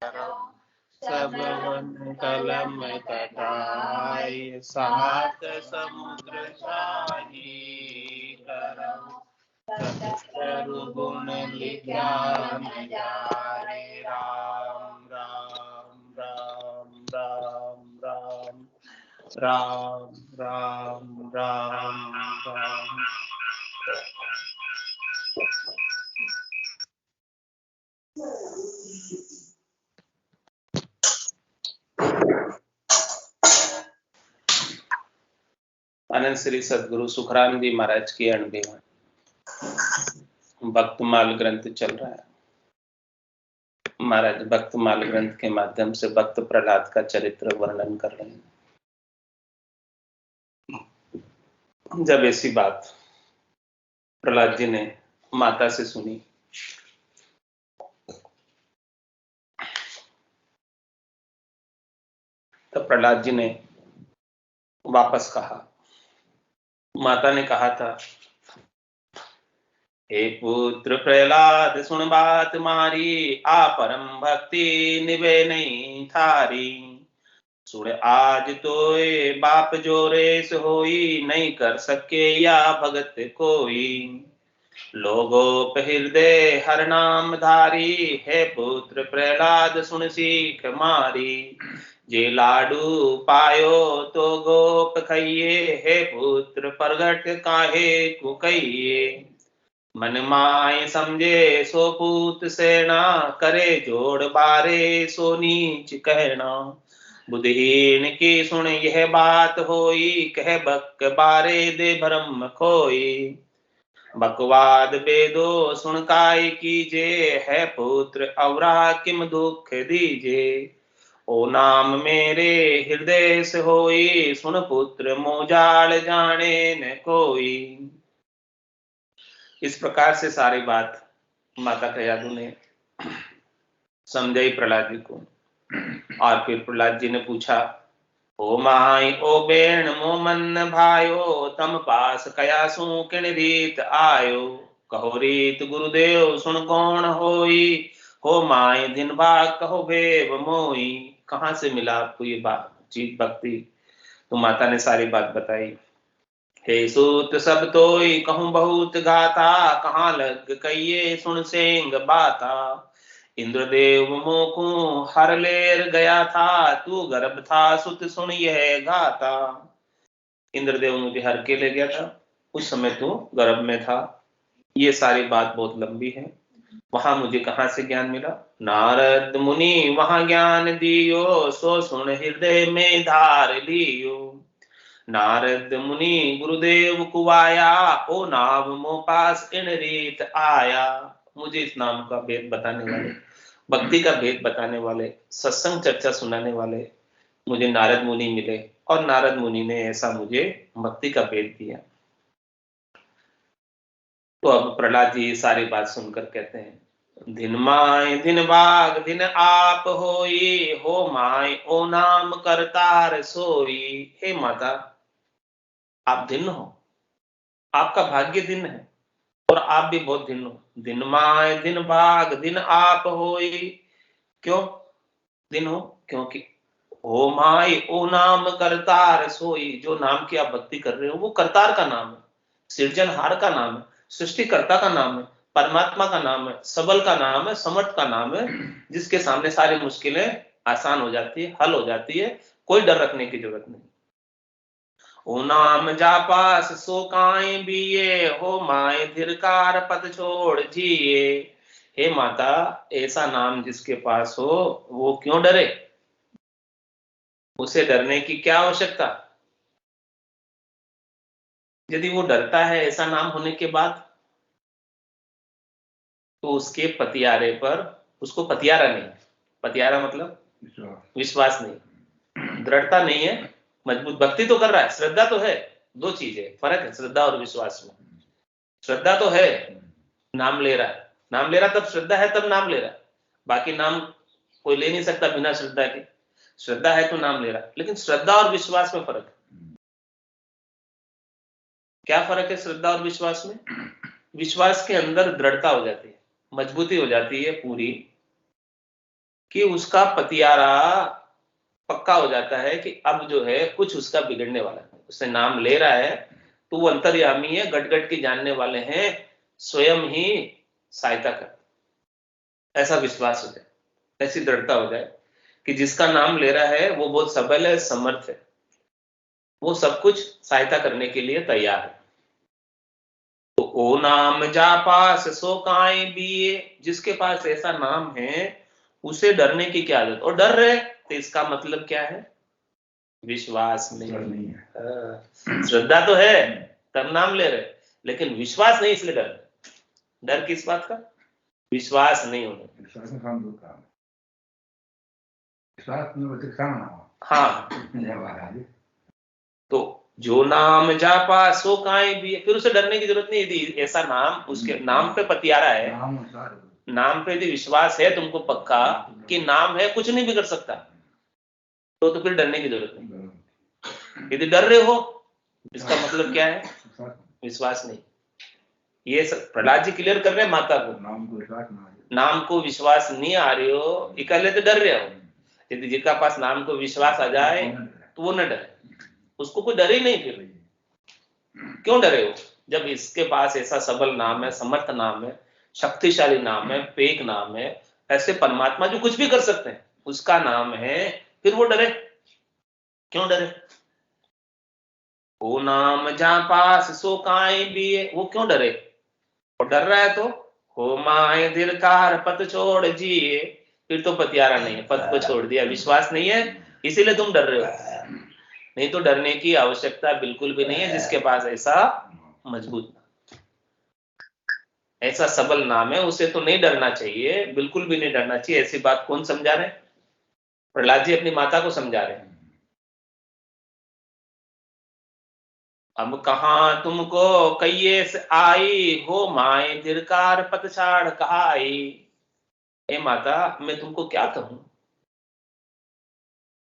करो, सब वन कलम कटाई, सात समुद्र शाही करो, सत्तर गुण लिखा न जाए। राम राम राम राम राम राम राम राम राम। आनंद श्री सदगुरु सुखराम जी महाराज की अणबी में भक्तमाल ग्रंथ चल रहा है। महाराज भक्तमाल ग्रंथ के माध्यम से भक्त प्रहलाद का चरित्र वर्णन कर रहे हैं। जब ऐसी बात प्रहलाद जी ने माता से सुनी तो प्रहलाद जी ने वापस कहा। माता ने कहा था, हे पुत्र प्रहलाद सुन बात मारी, आ परम भक्ति निभे नहीं थारी। सुन आज तोय बाप जो रेस होई, नहीं कर सके या भगत कोई। लोगोप हृदय हर नाम धारी, है पुत्र प्रहलाद सुन सीख मारी। जे लाडू पायो तो गोप खइये, है पुत्र प्रगट काहे कुकइये। मन माय समझे सो पूत सेना, करे जोड़ बारे सो नीच कहना। बुद्धिहीन की सुन यह बात होई, कह बक बारे दे भ्रम खोई। बकवाद बेदो सुन काय कीजे, है पुत्र अवरा किम दुख दीजे। ओ नाम मेरे हृदय से होई, सुन पुत्र मोजाल जाने न कोई। इस प्रकार से सारी बात माता कयादु ने समझाई प्रहलाद जी को। और फिर प्रहलाद जी ने पूछा, ओ माई ओ बेण मो मन भायो, तम पास कयासु किन रीत आयो। कहो रीत गुरुदेव सुन कौन होई, हो माई दिन भाग कहो भेव मोई। कहाँ से मिला आपको ये बात चीज भक्ति? तो माता ने सारी बात बताई। हे सूत सब तोई कहूँ बहुत गाता, कहाँ लग कहिए सुन सेंग बाता। इंद्रदेव मोकू हर लेर गया था, तू गर्भ था सुत सुन यह गाता। इंद्रदेव मुझे हर के ले गया था, उस समय तू गर्भ में था। ये सारी बात बहुत लंबी है। वहां मुझे कहाँ से ज्ञान मिला? नारद मुनि वहां ज्ञान दियो, सो सुन हृदय में धार लियो। नारद मुनि गुरुदेव कुवाया, ओ नाम मो पास इन रीत आया। मुझे इस नाम का भेद बताने वाले, भक्ति का भेद बताने वाले, सत्संग चर्चा सुनाने वाले मुझे नारद मुनि मिले, और नारद मुनि ने ऐसा मुझे भक्ति का भेद दिया। तो अब प्रहलाद जी सारी बात सुनकर कहते हैं, दिन माय दिन भाग दिन आप होई, हो माय ओ नाम करतार सोई। हे माता, आप दिन हो, आपका भाग्य दिन है, और आप भी बहुत दिन हो। दिन माय दिन भाग दिन आप होई। क्यों दिन हो? क्योंकि ओ माई ओ नाम करतार सोई। जो नाम की आप भक्ति कर रहे हो वो करतार का नाम है, सृजनहार का नाम है, सृष्टिकर्ता का नाम है, परमात्मा का नाम है, सबल का नाम है, समर्थ का नाम है, जिसके सामने सारी मुश्किलें आसान हो जाती है, हल हो जाती है। कोई डर रखने की जरूरत नहीं। ओ नाम जापास सो काई बिये, हो माए धिरकार पद छोड़ जिए। हे माता, ऐसा नाम जिसके पास हो वो क्यों डरे? उसे डरने की क्या आवश्यकता? यदि वो डरता है ऐसा नाम होने के बाद, तो उसके पतियारे पर, उसको पतियारा नहीं, पतियारा मतलब विश्वास नहीं, दृढ़ता नहीं है, मजबूत भक्ति तो कर रहा है, श्रद्धा तो है। दो चीजें फर्क है श्रद्धा और विश्वास में। श्रद्धा तो है, नाम ले रहा है, नाम ले रहा तब श्रद्धा है, तब नाम ले रहा है। बाकी नाम कोई ले नहीं सकता बिना श्रद्धा के। श्रद्धा है तो नाम ले रहा है। लेकिन श्रद्धा और विश्वास में फर्क है। क्या फर्क है श्रद्धा और विश्वास में? विश्वास के अंदर दृढ़ता हो जाती है, मजबूती हो जाती है पूरी, कि उसका पतियारा पक्का हो जाता है कि अब जो है कुछ उसका बिगड़ने वाला है। उससे नाम ले रहा है तो वो अंतर्यामी है, गट गट के जानने वाले हैं, स्वयं ही सहायता कर, ऐसा विश्वास हो जाए, ऐसी दृढ़ता हो जाए कि जिसका नाम ले रहा है वो बहुत सबल है, समर्थ है, वो सब कुछ सहायता करने के लिए तैयार है। तो ओ नाम जा पास सो काए बिये, जिसके पास ऐसा नाम है उसे डरने की क्या आदत। और डर रहे तो इसका मतलब क्या है? विश्वास नहीं है। श्रद्धा तो है तब नाम ले रहे, लेकिन विश्वास नहीं, इसलिए डर। डर किस बात का? विश्वास नहीं होना। हाँ, तो जो नाम जापा सो काए भी, फिर उसे डरने की जरूरत नहीं। यदि ऐसा नाम उसके नाम पे पतियारा है, नाम पे यदि विश्वास है तुमको पक्का कि नाम है, कुछ नहीं बिगड़ सकता, तो फिर डरने की जरूरत नहीं। यदि डर रहे हो इसका मतलब क्या है? विश्वास नहीं। ये प्रहलाद जी क्लियर कर रहे हैं माता को, नाम को विश्वास नहीं आ रही हो, इकल्ले तो डर रहे हो। यदि जिसका पास नाम को विश्वास आ जाए तो वो न डरे, उसको कोई डर ही नहीं। फिर क्यों डरे हो जब इसके पास ऐसा सबल नाम है, समर्थ नाम है, शक्तिशाली नाम है, पेक नाम है, ऐसे परमात्मा जो कुछ भी कर सकते हैं उसका नाम है, फिर वो डरे क्यों? डरे वो नाम जहां पास सो काए भी है, वो क्यों डरे? और डर रहा है तो हो माए दिलकार पत छोड़ जिए, फिर तो पतियारा नहीं है, पद को छोड़ दिया, विश्वास नहीं है, इसीलिए तुम डर रहे हो। नहीं तो डरने की आवश्यकता बिल्कुल भी नहीं है, जिसके पास ऐसा मजबूत, ऐसा सबल नाम है, उसे तो नहीं डरना चाहिए, बिल्कुल भी नहीं डरना चाहिए। ऐसी बात कौन समझा रहे? प्रहलाद जी अपनी माता को समझा रहे हैं। अब कहां तुमको कहिए से आई, हो माए दिलकार पतछाड़ कहाई। हे माता, मैं तुमको क्या कहूं?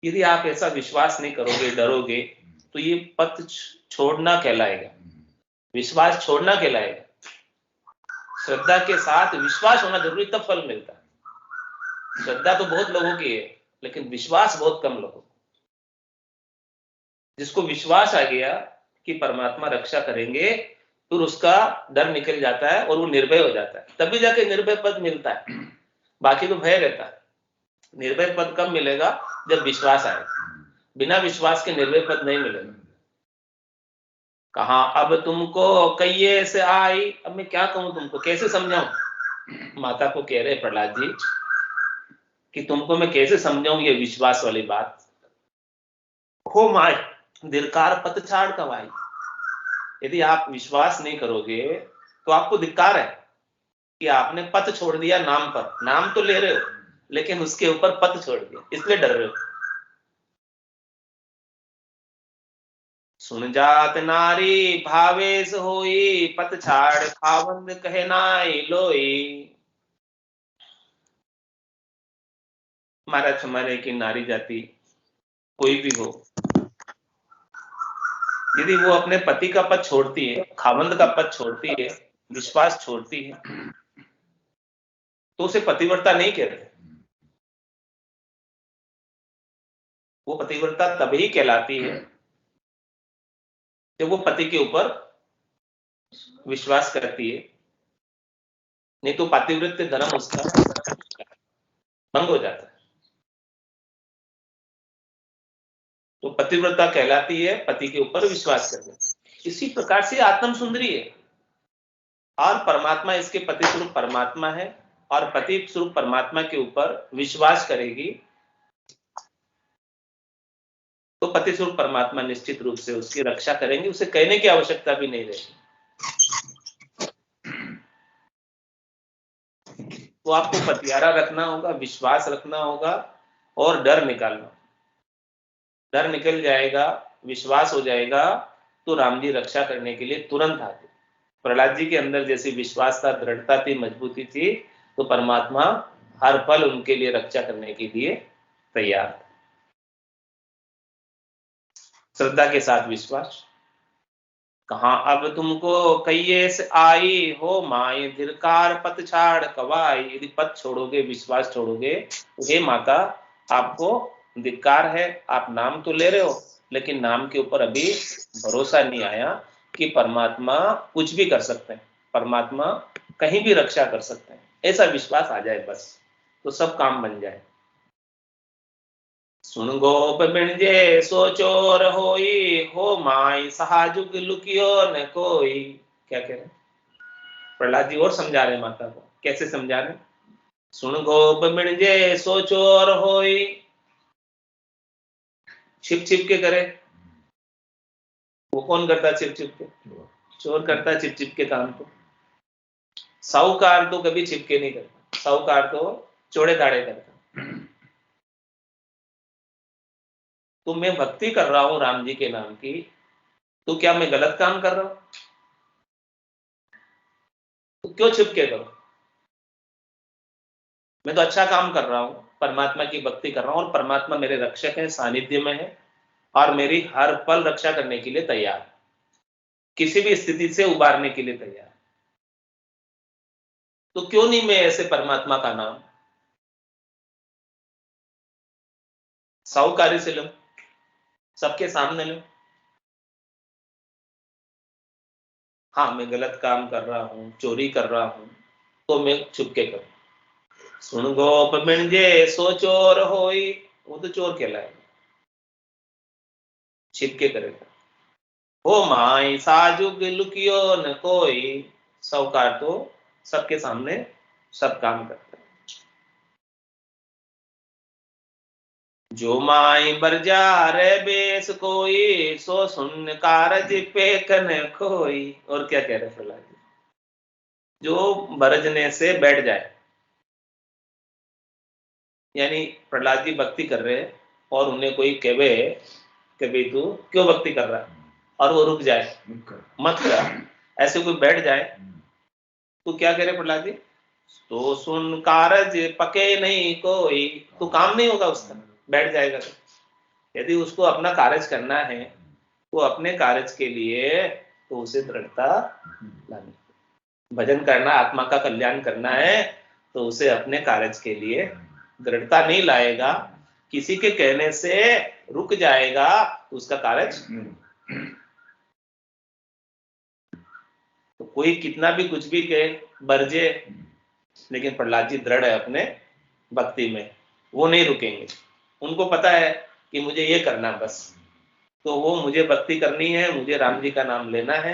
यदि आप ऐसा विश्वास नहीं करोगे, डरोगे, तो ये पथ छोड़ना कहलाएगा, विश्वास छोड़ना कहलाएगा। श्रद्धा के साथ विश्वास होना जरूरी, तब फल मिलता है। श्रद्धा तो बहुत लोगों की है, लेकिन विश्वास बहुत कम लोगों को। जिसको विश्वास आ गया कि परमात्मा रक्षा करेंगे, फिर उसका डर निकल जाता है और वो निर्भय हो जाता है, तभी जाके निर्भय पद मिलता है। बाकी तो भय रहता है। निर्भय पद कब मिलेगा? जब विश्वास आएगा। बिना विश्वास के निर्भय पद नहीं मिलेगा। कहा अब तुमको कहिए से आई, अब मैं क्या कहूं तुमको, कैसे समझाऊं? माता को कह रहे प्रहलाद जी कि तुमको मैं कैसे समझाऊं ये विश्वास वाली बात। हो माय दिलकार पतछाड़ कवाई, यदि आप विश्वास नहीं करोगे तो आपको धिक्कार है कि आपने पथ छोड़ दिया नाम पर। नाम तो ले रहे हो लेकिन उसके ऊपर पथ छोड़ दिया, इसलिए डर रहे हो। सुन जात नारी भावेश होई, पत छाड़ खावंद कहे नाई लोई। महाराज हमारे की नारी जाति कोई भी हो, यदि वो अपने पति का पद छोड़ती है, खावंद का पद छोड़ती है, विश्वास छोड़ती है, तो उसे पतिव्रता नहीं कहते। वो पतिव्रता तभी कहलाती है जब वो पति के ऊपर विश्वास करती है, नहीं तो पातिव्रत्य धर्म उसका भंग हो जाता है। तो पतिव्रता कहलाती है पति के ऊपर विश्वास करना। इसी प्रकार से आत्म सुंदरी है, और परमात्मा इसके पति स्वरूप परमात्मा है, और पति स्वरूप परमात्मा के ऊपर विश्वास करेगी तो पति स्वरूप परमात्मा निश्चित रूप से उसकी रक्षा करेंगे, उसे कहने की आवश्यकता भी नहीं रहेगी। तो आपको पतियारा रखना होगा, विश्वास रखना होगा और डर निकालना। डर निकल जाएगा, विश्वास हो जाएगा, तो राम जी रक्षा करने के लिए तुरंत आते। प्रहलाद जी के अंदर जैसी विश्वास था, दृढ़ता थी, मजबूती थी, तो परमात्मा हर पल उनके लिए रक्षा करने के लिए तैयार था। श्रद्धा के साथ विश्वास, कहाँ अब तुमको कहिए से आई, हो माए धिरकार पत छाड़ कवाई। यदि पथ छोड़ोगे, विश्वास छोड़ोगे, तो हे माता आपको धिक्कार है। आप नाम तो ले रहे हो, लेकिन नाम के ऊपर अभी भरोसा नहीं आया कि परमात्मा कुछ भी कर सकते हैं, परमात्मा कहीं भी रक्षा कर सकते हैं। ऐसा विश्वास आ जाए बस, तो सब काम बन जाए। सुन गोप बिणजे सो चोर होई, हो माई सहाजुग लुकियो न कोई। क्या कह रहे प्रहलाद जी? और समझा रहे माता को। कैसे समझा रहे? सुन गोप बिणजे सो चोर होई, छिप छिप के करे। वो कौन करता है छिप छिप के? चोर करता है छिप छिप के काम को। साहूकार तो कभी छिप के नहीं करता, साहूकार तो चौड़े दाड़े करता। तो मैं भक्ति कर रहा हूं राम जी के नाम की, तो क्या मैं गलत काम कर रहा हूं? तो क्यों छिप के करो? मैं तो अच्छा काम कर रहा हूं, परमात्मा की भक्ति कर रहा हूं, और परमात्मा मेरे रक्षक है, सानिध्य में है, और मेरी हर पल रक्षा करने के लिए तैयार है, किसी भी स्थिति से उबारने के लिए तैयार है। तो क्यों नहीं मैं ऐसे परमात्मा का नाम साहूकारी से लूं, सबके सामने लूं? हाँ, मैं गलत काम कर रहा हूं, चोरी कर रहा हूं, तो मैं छुप के करूं। सुन गोप मिणजे सो चोर होई, वो तो चोर कहलाएगा, छिप के करेगा। हो माई साजुग लुकियो न कोई, साहूकार तो सबके सामने सब काम करता है। जो माई बरजा रे बेस कोई, सो सुन कारज पेकन खोई। और क्या कह रहे प्रहलाद जी? जो बरजने से बैठ जाए, यानी प्रहलाद जी भक्ति कर रहे हैं, और उन्हें कोई कहे कि भाई तू क्यों भक्ति कर रहा है, और वो रुक जाए, मत कर, ऐसे कोई बैठ जाए, तो क्या कह रहे प्रहलाद जी? तो सुन कारज पके नहीं कोई, तो काम नहीं होगा उसका, बैठ जाएगा तो। यदि उसको अपना कार्य करना है, वो अपने कार्य के लिए, तो उसे दृढ़ता लानी। भजन करना, आत्मा का कल्याण करना है, तो उसे अपने कार्य के लिए दृढ़ता नहीं लाएगा, किसी के कहने से रुक जाएगा, तो उसका कार्य। तो कोई कितना भी कुछ भी कहे, बरजे, लेकिन प्रहलाद जी दृढ़ है अपने भक्ति में, वो नहीं रुकेंगे। उनको पता है कि मुझे ये करना बस, तो वो मुझे भक्ति करनी है, मुझे राम जी का नाम लेना है,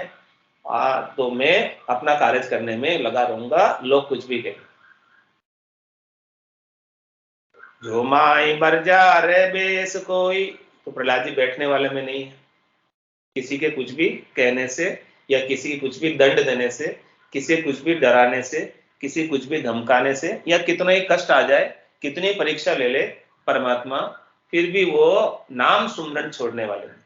तो मैं अपना कार्य करने में लगा रहूंगा, लोग कुछ भी कहें। जो माई बरजा रे बेस कोई, तो प्रहलाद जी बैठने वाले में नहीं है। किसी के कुछ भी कहने से, या किसी के कुछ भी दंड देने से, किसी कुछ भी डराने से, किसी कुछ भी धमकाने से, या कितना ही कष्ट आ जाए, कितनी परीक्षा ले ले परमात्मा, फिर भी वो नाम सुमरन छोड़ने वाले हैं।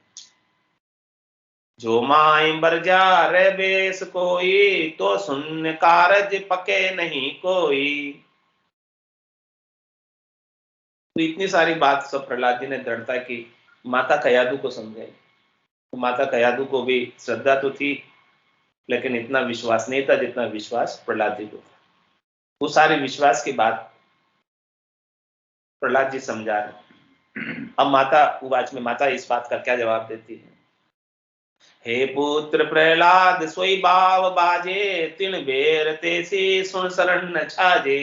जो माई बरजा रे बेस कोई, तो सुन कारज पके नहीं कोई। तो इतनी सारी बात सब प्रहलाद जी ने दृढ़ता की, माता कयादू को समझाई। तो माता कयादू को भी श्रद्धा तो थी, लेकिन इतना विश्वास नहीं था जितना विश्वास प्रहलाद जी को था। वो सारे विश्वास की बात प्रहलाद जी समझा रहे। अब माता उवाच में माता इस बात का क्या जवाब देती है? हे पुत्र प्रहलाद सोई बाव बाजे, तिन बेर तेसी सुन शरण न छाजे।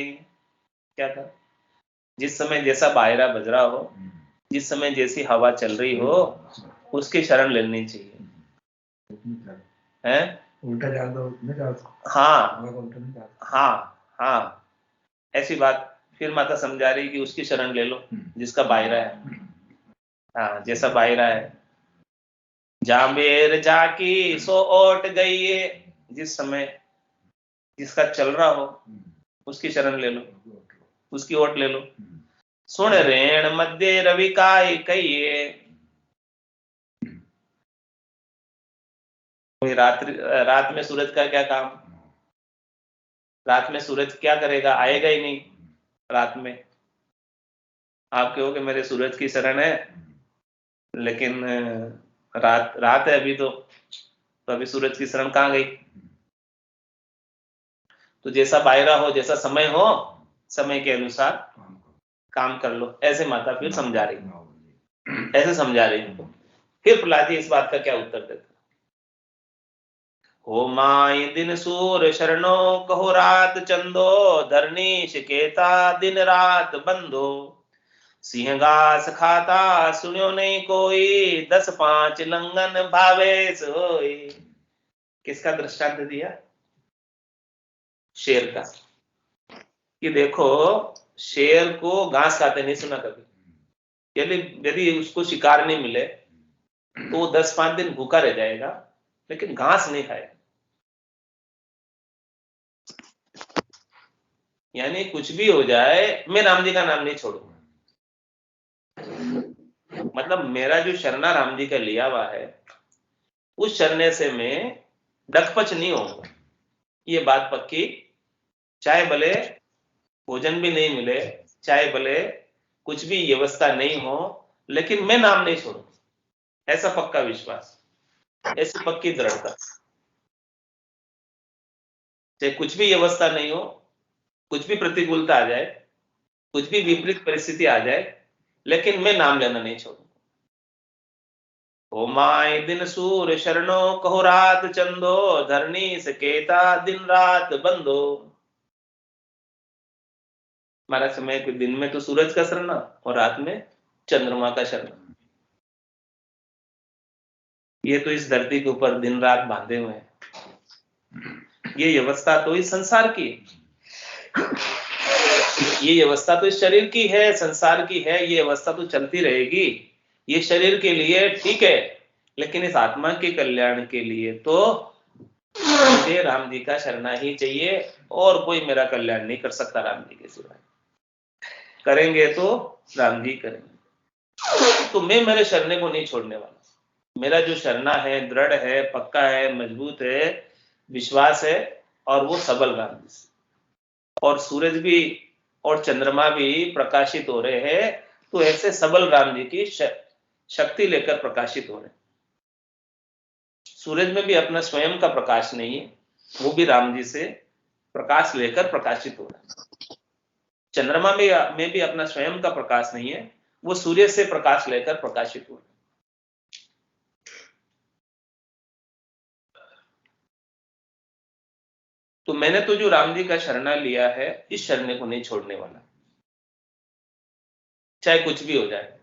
क्या था? जिस समय जैसा बायरा बज रहा हो, जिस समय जैसी हवा चल रही हो, उसकी शरण लेनी चाहिए, है? उल्टा जान दो। हाँ हाँ हाँ, ऐसी बात फिर माता समझा रही कि उसकी शरण ले लो जिसका बायरा है। हाँ, जैसा बायरा है। जामेर जाकी सो ओट गई है, जिस समय जिसका चल रहा हो, उसकी शरण ले लो, उसकी ओट ले लो। सुन रेण मध्य रवि काय कहिए। रात में सूरज का क्या काम? रात में सूरज क्या करेगा? आएगा ही नहीं रात में। आप कहोगे मेरे सूरज की शरण है, लेकिन रात रात है अभी तो, तो अभी सूरज की शरण कहाँ गई? तो जैसा बायरा हो, जैसा समय हो, समय के अनुसार काम कर लो, ऐसे माता फिर समझा रही, ऐसे समझा रही उनको। फिर प्रहलाद जी इस बात का क्या उत्तर देते? हो माई दिन सूर शरणो, कहो रात चंदो, धरनी शिकेता दिन रात बंदो, सिंह घास खाता सुनियो नहीं कोई, 10-5 लंगन भावे सोई। किसका दृष्टांत दिया? शेर का। कि देखो, शेर को घास खाते नहीं सुना कभी। यदि यदि उसको शिकार नहीं मिले तो वो 10-5 दिन भूखा रह जाएगा, लेकिन घास नहीं खाएगा। यानी कुछ भी हो जाए, मैं राम जी का नाम नहीं छोड़ूंगा। मतलब मेरा जो शरणा राम जी का लिया हुआ है, उस शरणे से मैं डकपच नहीं होऊंगा, ये बात पक्की। चाहे भले भोजन भी नहीं मिले, चाहे भले कुछ भी व्यवस्था नहीं हो, लेकिन मैं नाम नहीं छोड़ूंगा। ऐसा पक्का विश्वास, ऐसी पक्की दृढ़ता। चाहे कुछ भी व्यवस्था नहीं हो, कुछ भी प्रतिकूलता आ जाए, कुछ भी विपरीत परिस्थिति आ जाए, लेकिन मैं नाम लेना नहीं छोड़ूंगा। ओ माय दिन सूर शरणो, कहो रात चंदो, धरनी सकेता दिन रात बंदो। हमारा समय के दिन में तो सूरज का शरणा और रात में चंद्रमा का शरणा। ये तो इस धरती के ऊपर दिन रात बांधे हुए हैं। ये व्यवस्था तो इस संसार की, ये व्यवस्था तो इस शरीर की है, संसार की है। ये व्यवस्था तो चलती रहेगी। ये शरीर के लिए ठीक है, लेकिन इस आत्मा के कल्याण के लिए तो मुझे राम जी का शरणा ही चाहिए, और कोई मेरा कल्याण नहीं कर सकता राम जी के सिवाय। करेंगे तो राम जी करेंगे। तो मैं मेरे शरणे को नहीं छोड़ने वाला। मेरा जो शरणा है दृढ़ है, पक्का है, मजबूत है, विश्वास है, और वो सबल राम जी से। और सूरज भी और चंद्रमा भी प्रकाशित हो रहे हैं, तो ऐसे सबल राम जी की शक्ति लेकर प्रकाशित हो रहे हैं। सूरज में भी अपना स्वयं का प्रकाश नहीं है, वो भी राम जी से प्रकाश लेकर प्रकाशित हो रहा है। चंद्रमा में भी अपना स्वयं का प्रकाश नहीं है, वो सूर्य से प्रकाश लेकर प्रकाशित हो रहा है। तो मैंने तो जो राम जी का शरणा लिया है, इस शरणे को नहीं छोड़ने वाला, चाहे कुछ भी हो जाए।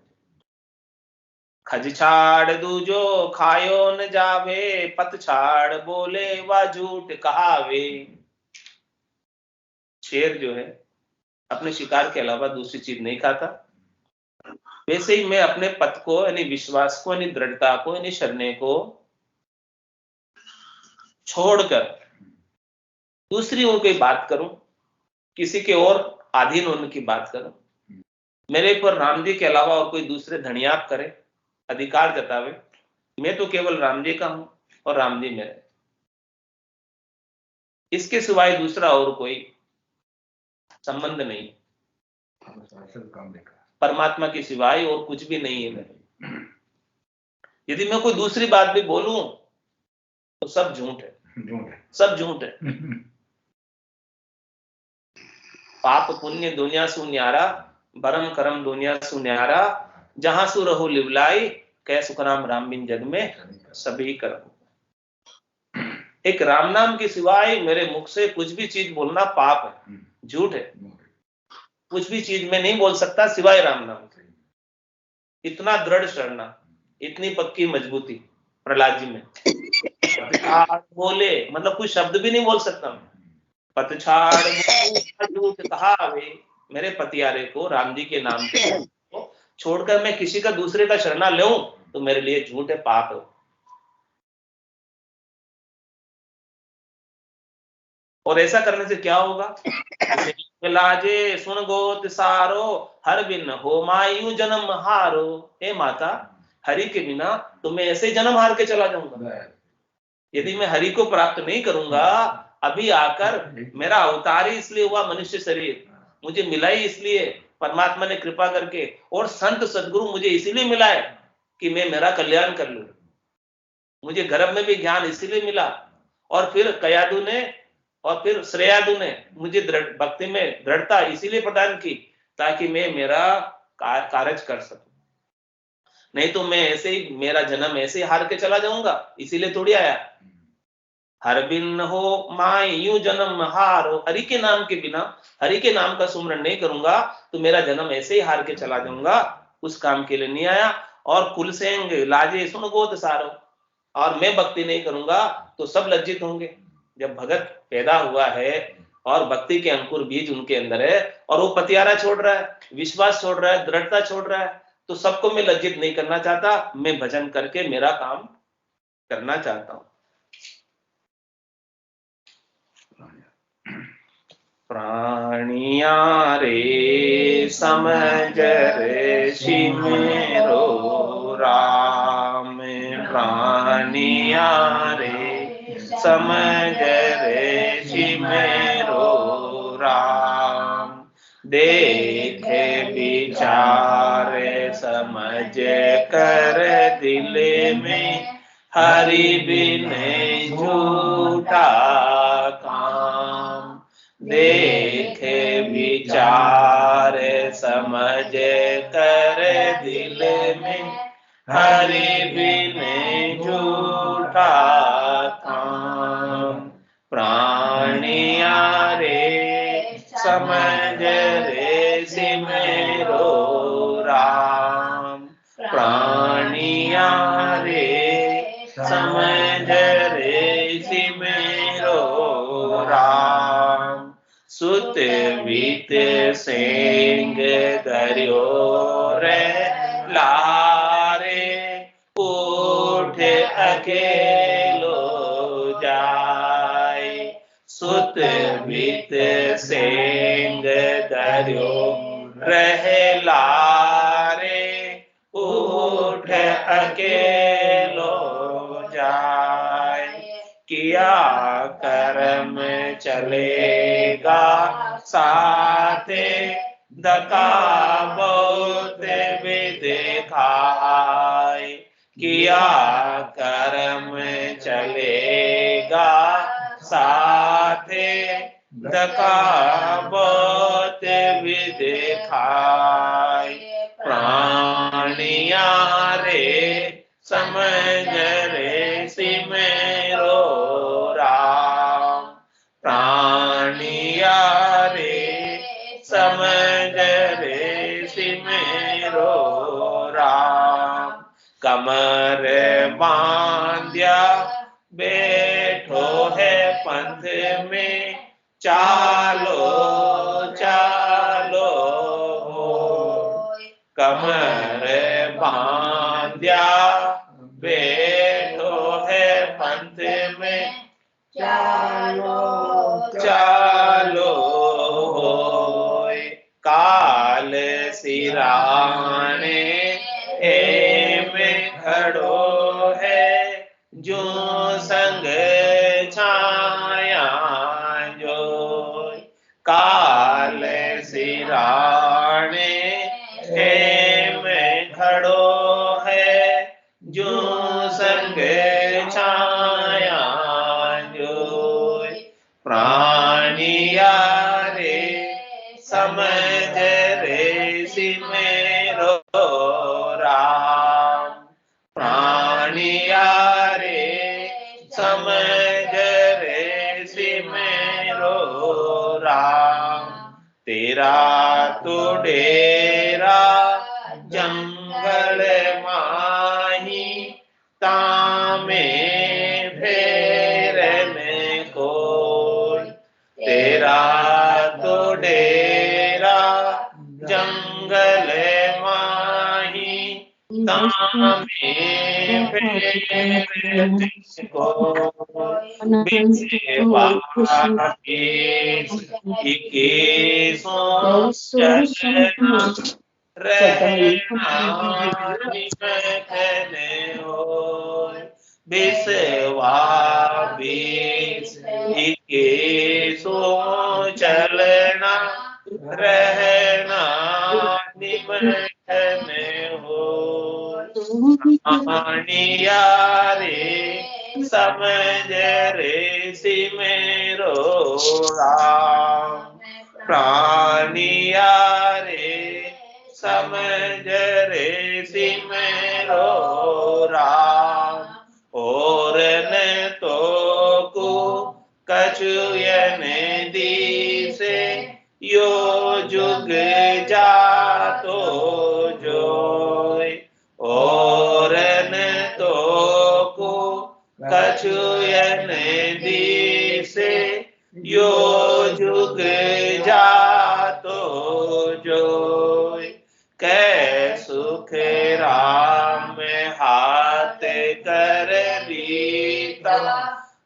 खज छाड़ दूजो खायो न जावे, पत छाड़ बोले वा झूठ कहावे। शेर जो है अपने शिकार के अलावा दूसरी चीज नहीं खाता। वैसे ही मैं अपने पथ को, यानी विश्वास को, यानी दृढ़ता को, यानी शरणे को छोड़कर दूसरी ओर कोई बात करूं, किसी के और अधीन होने की बात करूं, मेरे पर राम जी के अलावा और कोई दूसरे धनियाप करे, अधिकार जतावे, मैं तो केवल राम जी का हूं और राम जी मेरे, इसके सिवाय दूसरा और कोई संबंध नहीं। परमात्मा के सिवाय और कुछ भी नहीं है मेरे। यदि मैं कोई दूसरी बात भी बोलूं तो सब झूठ है, सब झूठ है। पाप पुण्य दुनिया सु न्यारा, बरम करम दुनिया सु न्यारा, जहां सु रहो लिवलाई, कै सुखराम राम बिन जग में सभी कर्म। एक राम नाम के सिवाय मेरे मुख से कुछ भी चीज बोलना पाप है, झूठ है। कुछ भी चीज मैं नहीं बोल सकता सिवाय राम नाम के। इतना दृढ़ शरणा, इतनी पक्की मजबूती प्रहलाद जी में। बोले मतलब कोई शब्द भी नहीं बोल सकता मैं। पतछाड़ झूठ कहावे, मेरे पतियारे को राम जी के नाम पे छोड़कर मैं किसी का दूसरे का शरणा लूं तो मेरे लिए झूठ है, पाप है। और ऐसा करने से क्या होगा? लाजे सुन गोत सारो, हर बिन हो मायू जन्म हारो। हे माता, हरि के बिना तो मैं ऐसे जन्म हार के चला जाऊंगा। यदि मैं हरि को प्राप्त नहीं करूंगा, अभी आकर मेरा अवतार ही इसलिए हुआ, मनुष्य शरीर मुझे मिला ही इसलिए परमात्मा ने कृपा करके, और संत सदगुरु मुझे इसीलिए मिला है कि मैं मेरा कल्याण कर लूं। मुझे गर्भ में भी ज्ञान इसीलिए मिला, और फिर कयादु ने और फिर श्रेयादु ने मुझे भक्ति में दृढ़ता इसीलिए प्रदान की ताकि मैं मेरा कार्य कर सकूं। नहीं तो मैं ऐसे ही, मेरा जन्म ऐसे ही हार के चला जाऊंगा, इसीलिए थोड़ी आया। हर बिन हो माय यूं जन्म हारो, हरि के नाम के बिना, हरि के नाम का सुमरन नहीं करूंगा तो मेरा जन्म ऐसे ही हार के चला जाऊंगा, उस काम के लिए नहीं आया। और कुल सेंग लाजे सुन गोद सारो, और मैं भक्ति नहीं करूंगा तो सब लज्जित होंगे। जब भगत पैदा हुआ है और भक्ति के अंकुर बीज उनके अंदर है और वो पतियारा छोड़ रहा है, विश्वास छोड़ रहा है, दृढ़ता छोड़ रहा है, तो सबको मैं लज्जित नहीं करना चाहता, मैं भजन करके मेरा काम करना चाहता हूं। प्राणिया रे समझ ऋषि मेरो राम, प्राणिया रे समझ ऋषि मेरो राम, देखे विचार समझ कर दिल में, हरि बिन झूठा काम, देखे विचार समझ कर दिल में, हरि बिन झूठा काम, प्राणिया रे समझ ऋषि मेरो राम, प्राणिया रे समझ ऋषि मेरो राम, सुत वित सेंग धर्यो रे लारे, उठ अकेलो जाय, सुत वित सेंग धर्यो रहे लारे, उठ अकेलो जाय, किया कर्म चलेगा साथे, धका बहुत विदेखाय, किया कर्म चलेगा साथे, धका बहुत विदेखाय, प्राणिया रे समझ ऋषि मेरो राम, प्राणिया रे समझ ऋषि मेरो राम, कमर बांध्या बैठो है पंथ में, चालो चालो कमर बांध्या बैठो है पंथ में, चालो चालो काल सिराने में खड़ो है, जो संग छाया जो, काल सिराने में खड़ो है, जो संग छाया जो, प्राणिया रे समझ ऋषि मेरो राम, प्राणिया रे समझ ऋषि मेरो राम, तेरा तो डेरा जंगल माही, तामे फेर में कोई, तेरा तो डेरा जंगल माही, तामे फेर में कोई, बिसेवा इक्कीसों चलना रहना निमखने होय, बिसेवा बीस इक्कीसों चलना रहना निमखने होय, प्राणिया रे समझ रे सिमेरो राम। प्राणिया रे समझ रे सिमेरो राम। और न तो को कछुयन दिसे यो जुग जातो जोय। और न तो को कछुयन दिसे यो जुग जातो जोय। कै सुख राम हाथ कर बीता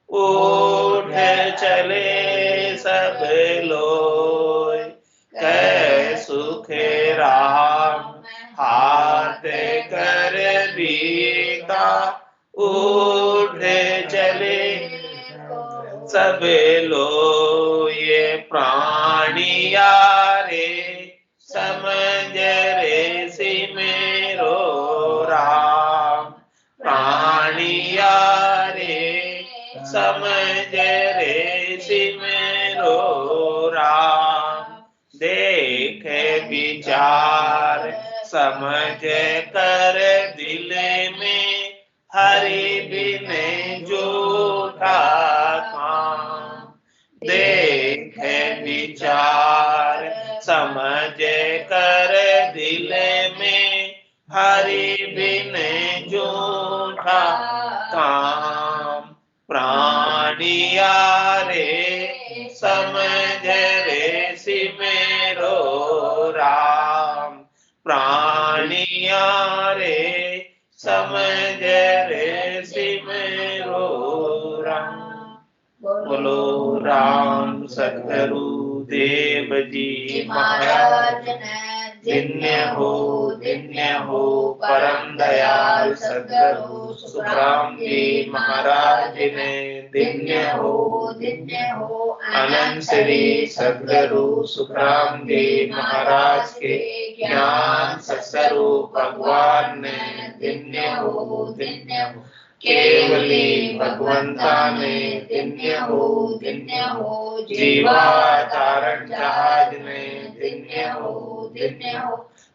उठ चले सब लोय। कै सुख राम हाथ कर बीता उठ चले सब लोय। प्राणिया रे समझ रे सिमेरो राम। प्राणिया रे समझ रे सिमेरो राम। देख विचार समझ कर दिल में हरि बिन झूठा काम। देख विचार समझ कर दिल में हरि बिन झूठा काम। प्राणिया रे समझ रे सिमेरो राम। प्राणिया रे समझ रे सिमेरो राम। बोलो राम सद्गुरु देव जी महाराज धन्य हो परम दयाल सद्गुरु सुखराम जी महाराज ने। धन्य हो अनंत श्री सद्गुरु सुखराम जी महाराज के ज्ञान सत्स्वरूप भगवान ने। धन्य हो केवली भगवंता ने। धन्य हो जीवाधारण जहाज ने। धन्य हो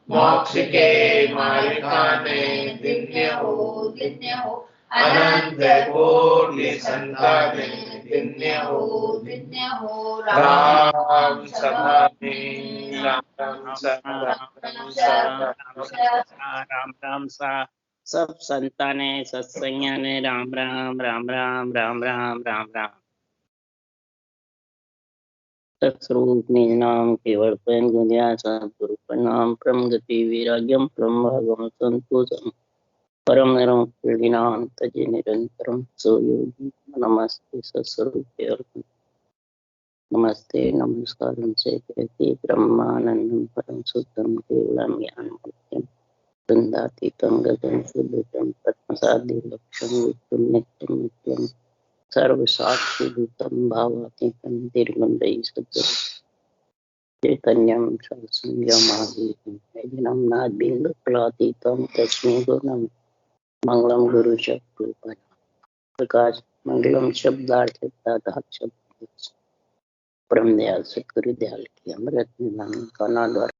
मोक्ष के मालिका ने। धन्य हो अनंत कोटि संतान। धन्य हो राम सभा में राम राम सा सब संताने सत्संगिया ने राम राम राम राम राम राम राम राम। सत्स्वरूप निज नाम केवल प्रेम गुंदिया सद्गुरु प्रणाम। परम गति वैराग्यम परम भागम संतोषम परम नरम पीड़िनाम तजे निरंतरम सो योगी। नमस्ते सत्स्वरूप केवल नमस्ते नमस्कार से कहते ब्रह्मानंदम परम शुद्धम केवलम ज्ञानमूर्तिम वृंदातीतम गगन शुद्धम पद्मसादि लक्षण विष्णु नित्यम नित्यम सर्वसाक्षी भूतम भावातीतम निर्गुणरहित सद्गुरु चैतन्यम सत्संगमादिनम नाद फलातीतम तस्मै गुणम मंगलम गुरु शब्द प्रकाश मंगलम शब्दार्थ शब्द परम दयाल सतगुरु दयाल की अमृत निधान का नाम द्वारा